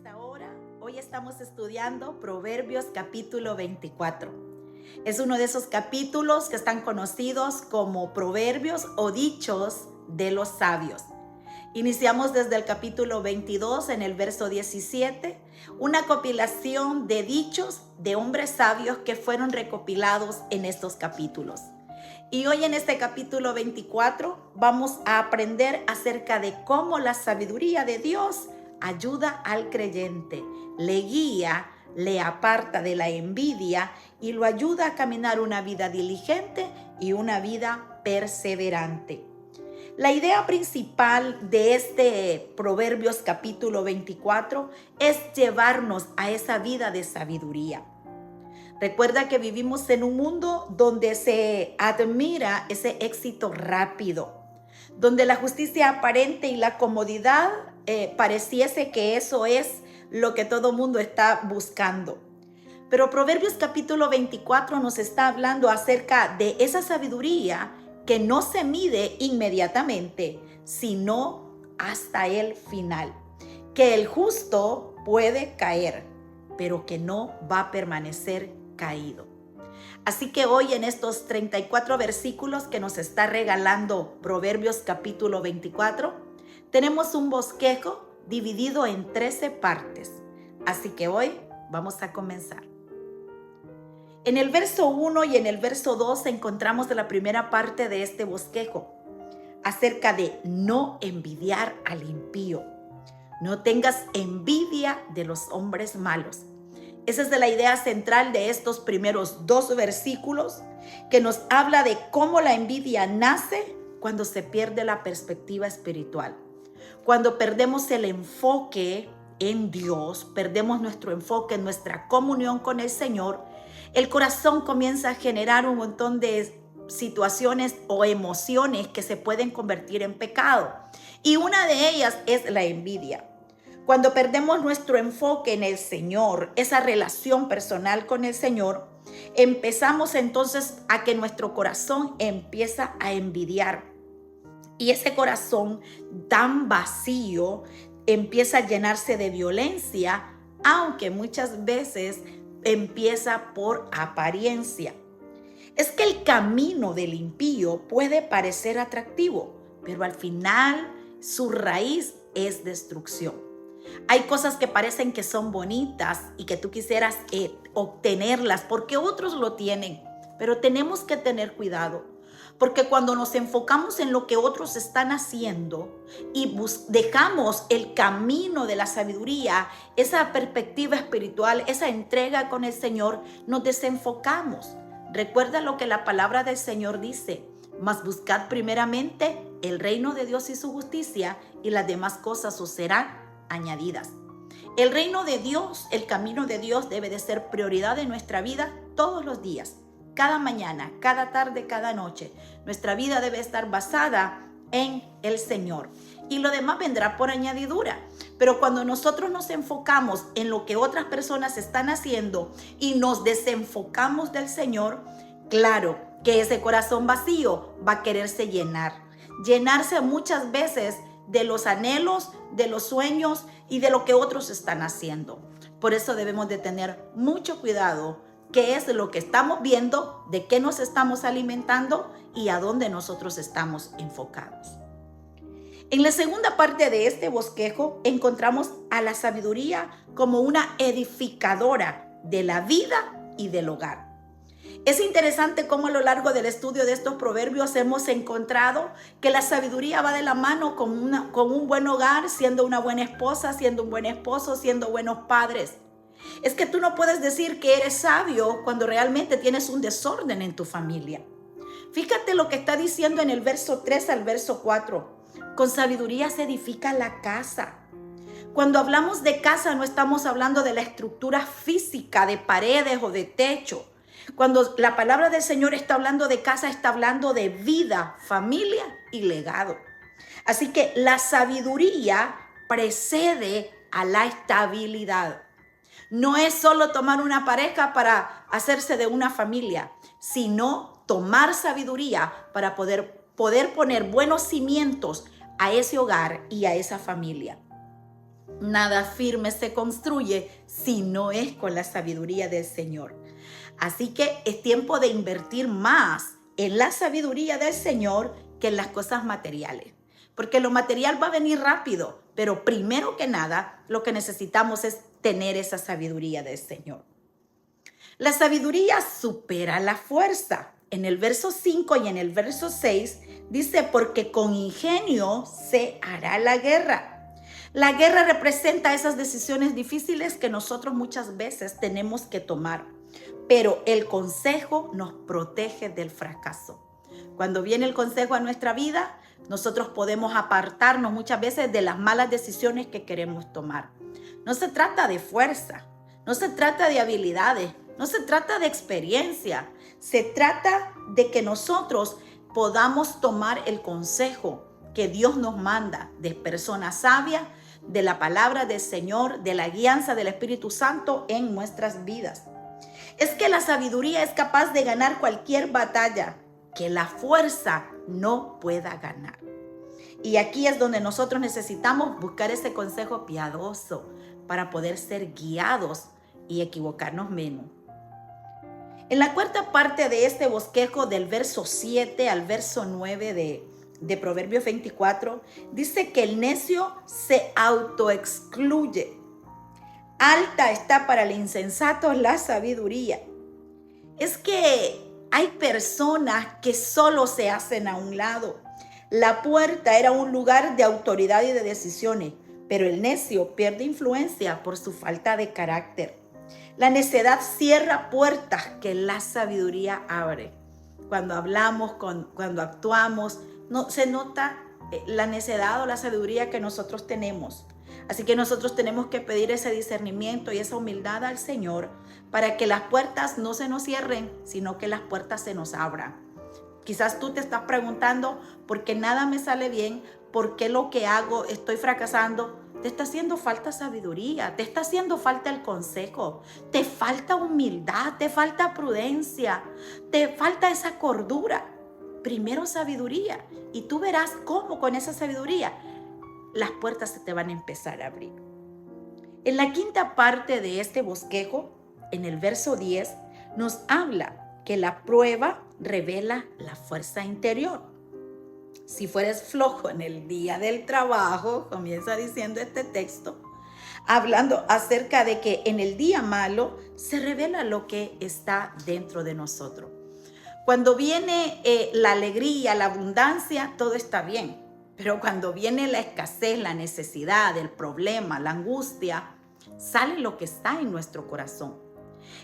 esta hora. Hoy estamos estudiando Proverbios capítulo 24. Es uno de esos capítulos que están conocidos como proverbios o dichos de los sabios. Iniciamos desde el capítulo 22 en el verso 17, una compilación de dichos de hombres sabios que fueron recopilados en estos capítulos. Y hoy en este capítulo 24 vamos a aprender acerca de cómo la sabiduría de Dios ayuda al creyente, le guía, le aparta de la envidia y lo ayuda a caminar una vida diligente y una vida perseverante. La idea principal de este Proverbios capítulo 24 es llevarnos a esa vida de sabiduría. Recuerda que vivimos en un mundo donde se admira ese éxito rápido, donde la justicia aparente y la comodidad pareciese que eso es lo que todo mundo está buscando. Pero Proverbios capítulo 24 nos está hablando acerca de esa sabiduría que no se mide inmediatamente, sino hasta el final. Que el justo puede caer, pero que no va a permanecer caído. Así que hoy en estos 34 versículos que nos está regalando Proverbios capítulo 24, tenemos un bosquejo dividido en 13 partes. Así que hoy vamos a comenzar. En el verso 1 y en el verso 2 encontramos la primera parte de este bosquejo, acerca de no envidiar al impío. No tengas envidia de los hombres malos. Esa es la idea central de estos primeros dos versículos, que nos habla de cómo la envidia nace cuando se pierde la perspectiva espiritual. Cuando perdemos el enfoque en Dios, perdemos nuestro enfoque en nuestra comunión con el Señor, el corazón comienza a generar un montón de situaciones o emociones que se pueden convertir en pecado. Y una de ellas es la envidia. Cuando perdemos nuestro enfoque en el Señor, esa relación personal con el Señor, empezamos entonces a que nuestro corazón empieza a envidiar. Y ese corazón tan vacío empieza a llenarse de violencia, aunque muchas veces empieza por apariencia. Es que el camino del impío puede parecer atractivo, pero al final su raíz es destrucción. Hay cosas que parecen que son bonitas y que tú quisieras obtenerlas porque otros lo tienen, pero tenemos que tener cuidado. Porque cuando nos enfocamos en lo que otros están haciendo y dejamos el camino de la sabiduría, esa perspectiva espiritual, esa entrega con el Señor, nos desenfocamos. Recuerda lo que la palabra del Señor dice: mas buscad primeramente el reino de Dios y su justicia, y las demás cosas os serán añadidas. El reino de Dios, el camino de Dios debe de ser prioridad en nuestra vida todos los días. Cada mañana, cada tarde, cada noche. Nuestra vida debe estar basada en el Señor. Y lo demás vendrá por añadidura. Pero cuando nosotros nos enfocamos en lo que otras personas están haciendo y nos desenfocamos del Señor, claro que ese corazón vacío va a quererse llenar. Llenarse muchas veces de los anhelos, de los sueños y de lo que otros están haciendo. Por eso debemos de tener mucho cuidado. ¿Qué es lo que estamos viendo? ¿De qué nos estamos alimentando? ¿Y a dónde nosotros estamos enfocados? En la segunda parte de este bosquejo encontramos a la sabiduría como una edificadora de la vida y del hogar. Es interesante cómo a lo largo del estudio de estos proverbios hemos encontrado que la sabiduría va de la mano con un buen hogar, siendo una buena esposa, siendo un buen esposo, siendo buenos padres. Es que tú no puedes decir que eres sabio cuando realmente tienes un desorden en tu familia. Fíjate lo que está diciendo en el verso 3 al verso 4. Con sabiduría se edifica la casa. Cuando hablamos de casa no estamos hablando de la estructura física de paredes o de techo. Cuando la palabra del Señor está hablando de casa, está hablando de vida, familia y legado. Así que la sabiduría precede a la estabilidad. No es solo tomar una pareja para hacerse de una familia, sino tomar sabiduría para poder poner buenos cimientos a ese hogar y a esa familia. Nada firme se construye si no es con la sabiduría del Señor. Así que es tiempo de invertir más en la sabiduría del Señor que en las cosas materiales. Porque lo material va a venir rápido, pero primero que nada lo que necesitamos es tener esa sabiduría del Señor. La sabiduría supera la fuerza. En el verso 5 y en el verso 6 dice, porque con ingenio se hará la guerra. La guerra representa esas decisiones difíciles que nosotros muchas veces tenemos que tomar, pero el consejo nos protege del fracaso. Cuando viene el consejo a nuestra vida, nosotros podemos apartarnos muchas veces de las malas decisiones que queremos tomar. No se trata de fuerza, no se trata de habilidades, no se trata de experiencia, se trata de que nosotros podamos tomar el consejo que Dios nos manda de personas sabias, de la palabra del Señor, de la guianza del Espíritu Santo en nuestras vidas. Es que la sabiduría es capaz de ganar cualquier batalla que la fuerza no pueda ganar. Y aquí es donde nosotros necesitamos buscar ese consejo piadoso para poder ser guiados y equivocarnos menos. En la cuarta parte de este bosquejo, del verso 7 al verso 9 de Proverbios 24, dice que el necio se autoexcluye. Alta está para el insensato la sabiduría. Es que hay personas que solo se hacen a un lado. La puerta era un lugar de autoridad y de decisiones, pero el necio pierde influencia por su falta de carácter. La necedad cierra puertas que la sabiduría abre. Cuando hablamos, cuando actuamos, no se nota la necedad o la sabiduría que nosotros tenemos. Así que nosotros tenemos que pedir ese discernimiento y esa humildad al Señor para que las puertas no se nos cierren, sino que las puertas se nos abran. Quizás tú te estás preguntando por qué nada me sale bien, por qué lo que hago estoy fracasando. Te está haciendo falta sabiduría, te está haciendo falta el consejo, te falta humildad, te falta prudencia, te falta esa cordura. Primero sabiduría, y tú verás cómo con esa sabiduría las puertas se te van a empezar a abrir. En la quinta parte de este bosquejo, en el verso 10, nos habla que la prueba revela la fuerza interior. Si fueres flojo en el día del trabajo, comienza diciendo este texto, hablando acerca de que en el día malo se revela lo que está dentro de nosotros. Cuando viene la alegría, la abundancia, todo está bien. Pero cuando viene la escasez, la necesidad, el problema, la angustia, sale lo que está en nuestro corazón.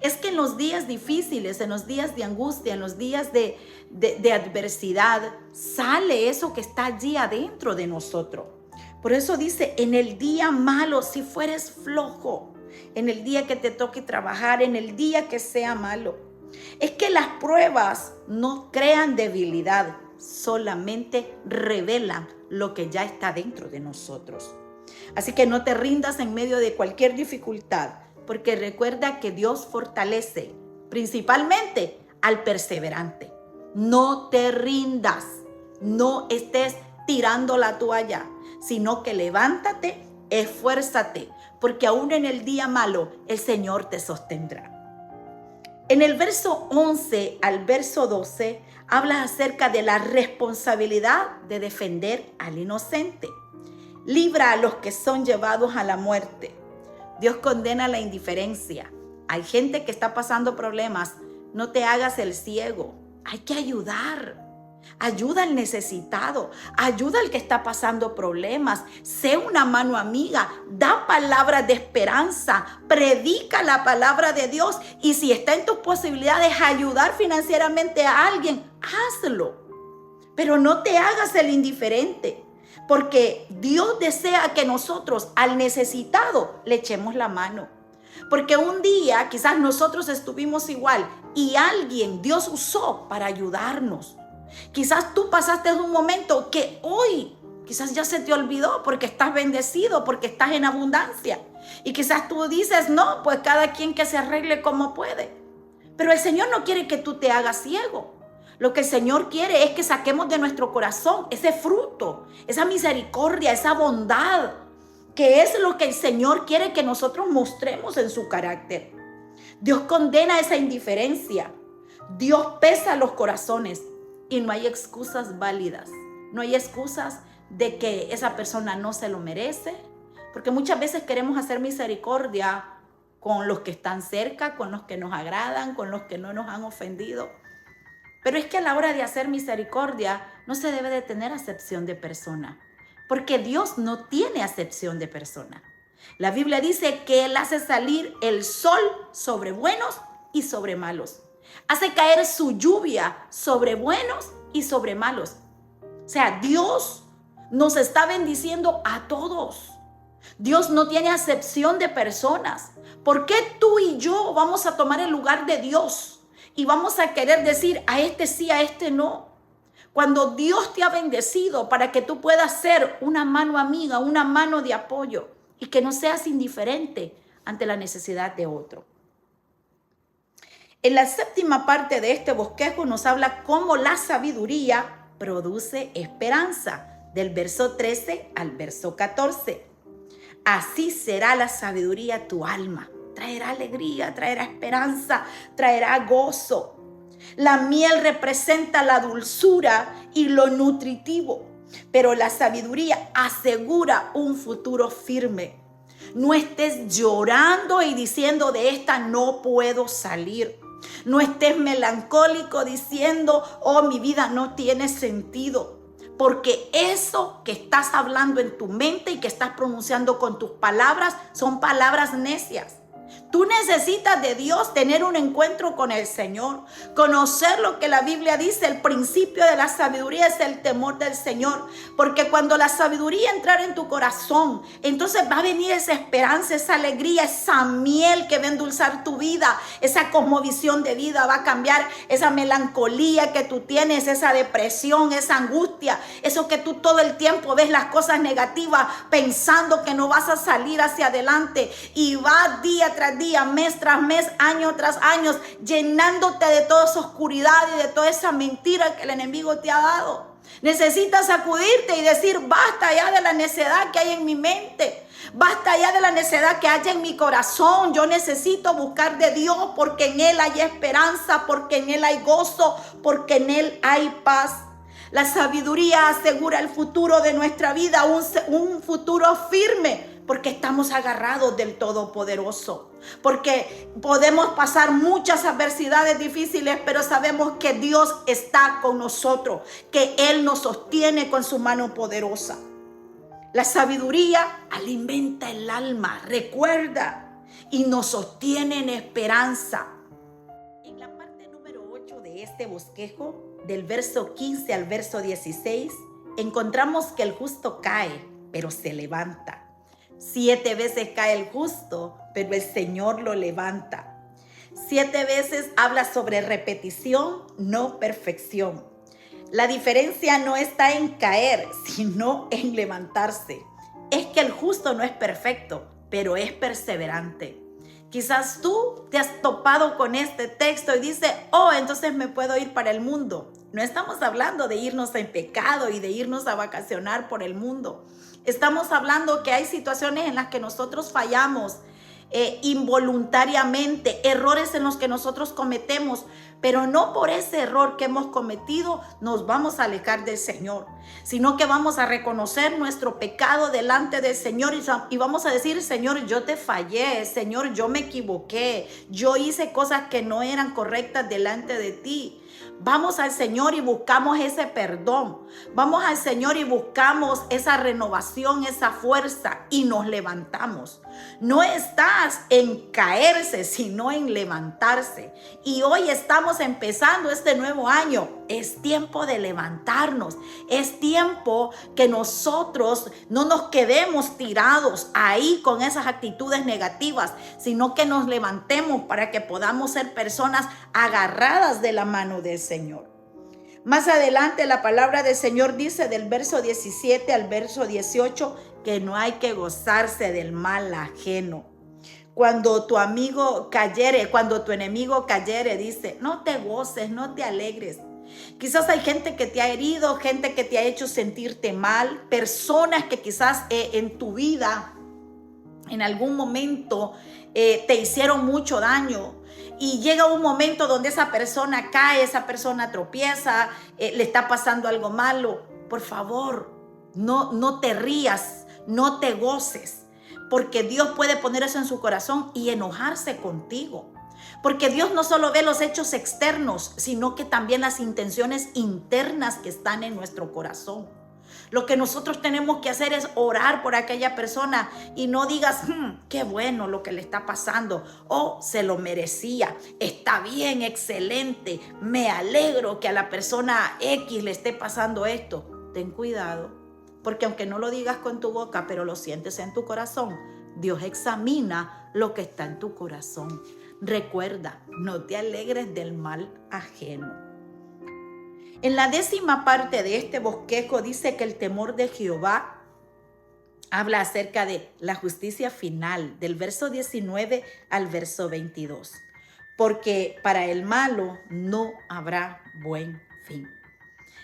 Es que en los días difíciles, en los días de angustia, en los días de adversidad, sale eso que está allí adentro de nosotros. Por eso dice, en el día malo, si fueres flojo, en el día que te toque trabajar, en el día que sea malo. Es que las pruebas no crean debilidad, solamente revelan lo que ya está dentro de nosotros. Así que no te rindas en medio de cualquier dificultad, porque recuerda que Dios fortalece principalmente al perseverante. No te rindas, no estés tirando la toalla, sino que levántate, esfuérzate, porque aún en el día malo el Señor te sostendrá. En el verso 11 al verso 12 habla acerca de la responsabilidad de defender al inocente. Libra a los que son llevados a la muerte. Dios condena la indiferencia. Hay gente que está pasando problemas. No te hagas el ciego. Hay que ayudar. Ayuda al necesitado. Ayuda al que está pasando problemas. Sé una mano amiga. Da palabras de esperanza. Predica la palabra de Dios. Y si está en tus posibilidades ayudar financieramente a alguien, hazlo. Pero no te hagas el indiferente. Porque Dios desea que nosotros al necesitado le echemos la mano. Porque un día quizás nosotros estuvimos igual y alguien Dios usó para ayudarnos. Quizás tú pasaste un momento que hoy quizás ya se te olvidó porque estás bendecido, porque estás en abundancia. Y quizás tú dices, no, pues cada quien que se arregle como puede. Pero el Señor no quiere que tú te hagas ciego. Lo que el Señor quiere es que saquemos de nuestro corazón ese fruto, esa misericordia, esa bondad que es lo que el Señor quiere que nosotros mostremos en su carácter. Dios condena esa indiferencia. Dios pesa los corazones y no hay excusas válidas. No hay excusas de que esa persona no se lo merece, porque muchas veces queremos hacer misericordia con los que están cerca, con los que nos agradan, con los que no nos han ofendido. Pero es que a la hora de hacer misericordia no se debe de tener acepción de persona, porque Dios no tiene acepción de persona. La Biblia dice que Él hace salir el sol sobre buenos y sobre malos. Hace caer su lluvia sobre buenos y sobre malos. O sea, Dios nos está bendiciendo a todos. Dios no tiene acepción de personas. ¿Por qué tú y yo vamos a tomar el lugar de Dios y vamos a querer decir a este sí, a este no? Cuando Dios te ha bendecido para que tú puedas ser una mano amiga, una mano de apoyo y que no seas indiferente ante la necesidad de otro. En la séptima parte de este bosquejo nos habla cómo la sabiduría produce esperanza, del verso 13 al verso 14. Así será la sabiduría a tu alma. Traerá alegría, traerá esperanza, traerá gozo. La miel representa la dulzura y lo nutritivo, pero la sabiduría asegura un futuro firme. No estés llorando y diciendo de esta no puedo salir. No estés melancólico diciendo, oh, mi vida no tiene sentido. Porque eso que estás hablando en tu mente y que estás pronunciando con tus palabras son palabras necias. Tú necesitas de Dios tener un encuentro con el Señor, conocer lo que la Biblia dice. El principio de la sabiduría es el temor del Señor, porque cuando la sabiduría entrar en tu corazón, entonces va a venir esa esperanza, esa alegría, esa miel que va a endulzar tu vida, esa cosmovisión de vida va a cambiar, esa melancolía que tú tienes, esa depresión, esa angustia, eso que tú todo el tiempo ves las cosas negativas pensando que no vas a salir hacia adelante y va día tras día, mes tras mes, año tras año, llenándote de toda esa oscuridad y de toda esa mentira que el enemigo te ha dado. Necesitas sacudirte y decir, basta ya de la necedad que hay en mi mente. Basta ya de la necedad que hay en mi corazón. Yo necesito buscar de Dios porque en Él hay esperanza, porque en Él hay gozo, porque en Él hay paz. La sabiduría asegura el futuro de nuestra vida, un futuro firme, porque estamos agarrados del Todopoderoso, porque podemos pasar muchas adversidades difíciles, pero sabemos que Dios está con nosotros, que Él nos sostiene con su mano poderosa. La sabiduría alimenta el alma, recuerda, y nos sostiene en esperanza. En la parte número 8 de este bosquejo, del verso 15 al verso 16, encontramos que el justo cae, pero se levanta. 7 veces cae el justo, pero el Señor lo levanta. 7 veces habla sobre repetición, no perfección. La diferencia no está en caer, sino en levantarse. Es que el justo no es perfecto, pero es perseverante. Quizás tú te has topado con este texto y dices, oh, entonces me puedo ir para el mundo. No estamos hablando de irnos en pecado y de irnos a vacacionar por el mundo. Estamos hablando que hay situaciones en las que nosotros fallamos involuntariamente, errores en los que nosotros cometemos, pero no por ese error que hemos cometido nos vamos a alejar del Señor, sino que vamos a reconocer nuestro pecado delante del Señor y vamos a decir, Señor, yo te fallé, Señor, yo me equivoqué, yo hice cosas que no eran correctas delante de ti. Vamos al Señor y buscamos ese perdón. Vamos al Señor y buscamos esa renovación, esa fuerza y nos levantamos. No estás en caerse, sino en levantarse. Y hoy estamos empezando este nuevo año. Es tiempo de levantarnos. Es tiempo que nosotros no nos quedemos tirados ahí con esas actitudes negativas, sino que nos levantemos para que podamos ser personas agarradas de la mano del Señor. Más adelante la palabra del Señor dice del verso 17 al verso 18 que no hay que gozarse del mal ajeno. Cuando tu amigo cayere, cuando tu enemigo cayere, dice, no te goces, no te alegres. Quizás hay gente que te ha herido, gente que te ha hecho sentirte mal, personas que quizás en tu vida en algún momento te hicieron mucho daño y llega un momento donde esa persona cae, esa persona tropieza, le está pasando algo malo. Por favor, no te rías, no te goces, porque Dios puede poner eso en su corazón y enojarse contigo. Porque Dios no solo ve los hechos externos, sino que también las intenciones internas que están en nuestro corazón. Lo que nosotros tenemos que hacer es orar por aquella persona y no digas, qué bueno lo que le está pasando, o se lo merecía, está bien, excelente, me alegro que a la persona X le esté pasando esto. Ten cuidado, porque aunque no lo digas con tu boca, pero lo sientes en tu corazón, Dios examina lo que está en tu corazón. Recuerda, no te alegres del mal ajeno. En la 10ª parte de este bosquejo dice que el temor de Jehová habla acerca de la justicia final, del verso 19 al verso 22. Porque para el malo no habrá buen fin.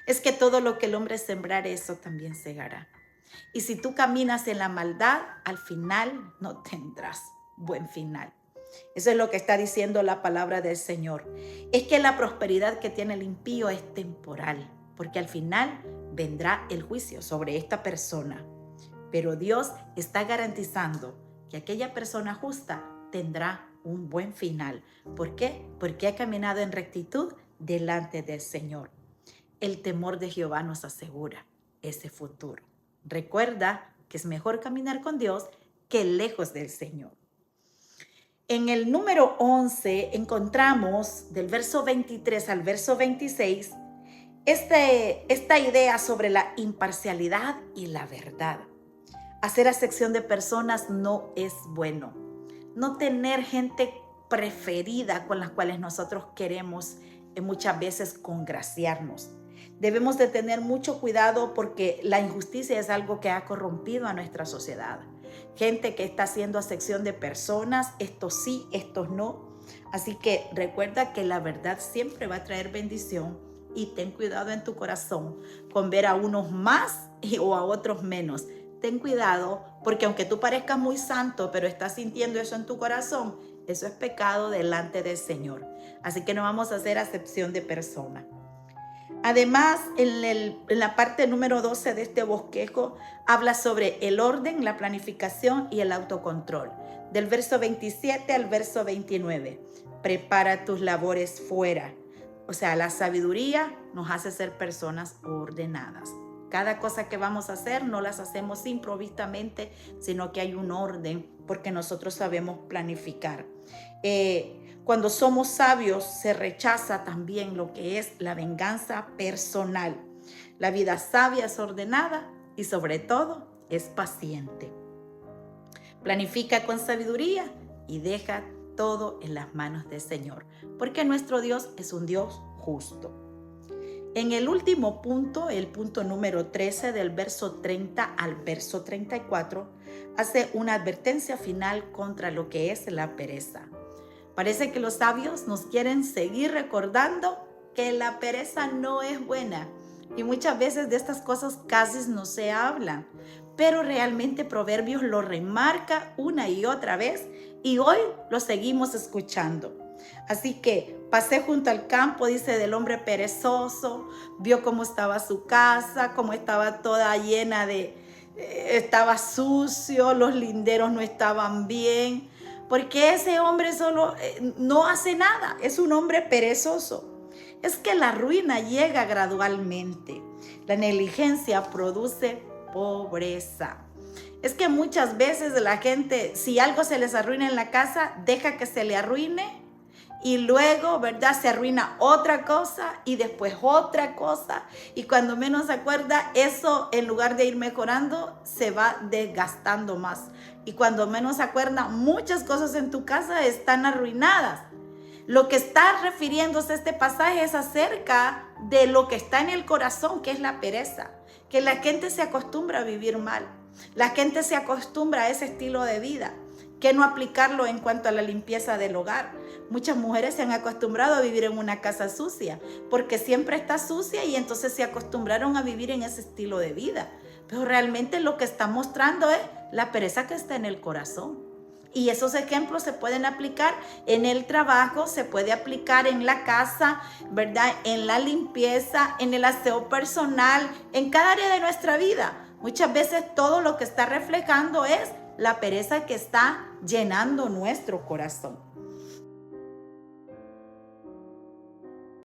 Es que todo lo que el hombre sembrar, eso también segará. Y si tú caminas en la maldad, al final no tendrás buen final. Eso es lo que está diciendo la palabra del Señor. Es que la prosperidad que tiene el impío es temporal, porque al final vendrá el juicio sobre esta persona. Pero Dios está garantizando que aquella persona justa tendrá un buen final. ¿Por qué? Porque ha caminado en rectitud delante del Señor. El temor de Jehová nos asegura ese futuro. Recuerda que es mejor caminar con Dios que lejos del Señor. En el número 11 encontramos del verso 23 al verso 26 esta idea sobre la imparcialidad y la verdad. Hacer acepción de personas no es bueno. No tener gente preferida con las cuales nosotros queremos muchas veces congraciarnos. Debemos de tener mucho cuidado porque la injusticia es algo que ha corrompido a nuestra sociedad. Gente que está haciendo acepción de personas, estos sí, estos no. Así que recuerda que la verdad siempre va a traer bendición y ten cuidado en tu corazón con ver a unos más o a otros menos. Ten cuidado porque aunque tú parezcas muy santo, pero estás sintiendo eso en tu corazón, eso es pecado delante del Señor. Así que no vamos a hacer acepción de personas. Además, en la parte número 12 de este bosquejo, habla sobre el orden, la planificación y el autocontrol. Del verso 27 al verso 29. Prepara tus labores fuera. O sea, la sabiduría nos hace ser personas ordenadas. Cada cosa que vamos a hacer no las hacemos improvistamente, sino que hay un orden porque nosotros sabemos planificar. Cuando somos sabios se rechaza también lo que es la venganza personal. La vida sabia es ordenada y sobre todo es paciente. Planifica con sabiduría y deja todo en las manos del Señor, porque nuestro Dios es un Dios justo. En el último punto, el punto número 13 del verso 30 al verso 34, hace una advertencia final contra lo que es la pereza. Parece que los sabios nos quieren seguir recordando que la pereza no es buena. Y muchas veces de estas cosas casi no se hablan. Pero realmente Proverbios lo remarca una y otra vez y hoy lo seguimos escuchando. Así que pasé junto al campo, dice, del hombre perezoso, vio cómo estaba su casa, cómo estaba toda llena estaba sucio, los linderos no estaban bien. Porque ese hombre solo no hace nada, es un hombre perezoso. Es que la ruina llega gradualmente. La negligencia produce pobreza. Es que muchas veces la gente, si algo se les arruina en la casa, deja que se le arruine y luego, ¿verdad? Se arruina otra cosa y después otra cosa. Y cuando menos se acuerda, eso en lugar de ir mejorando, se va desgastando más. Y cuando menos se acuerda, muchas cosas en tu casa están arruinadas. Lo que está refiriéndose este pasaje es acerca de lo que está en el corazón, que es la pereza. Que la gente se acostumbra a vivir mal. La gente se acostumbra a ese estilo de vida. Que no aplicarlo en cuanto a la limpieza del hogar. Muchas mujeres se han acostumbrado a vivir en una casa sucia porque siempre está sucia y entonces se acostumbraron a vivir en ese estilo de vida. Pero realmente lo que está mostrando es La pereza que está en el corazón. Y esos ejemplos se pueden aplicar en el trabajo, se puede aplicar en la casa, ¿verdad? En la limpieza, en el aseo personal, en cada área de nuestra vida. Muchas veces todo lo que está reflejando es la pereza que está llenando nuestro corazón.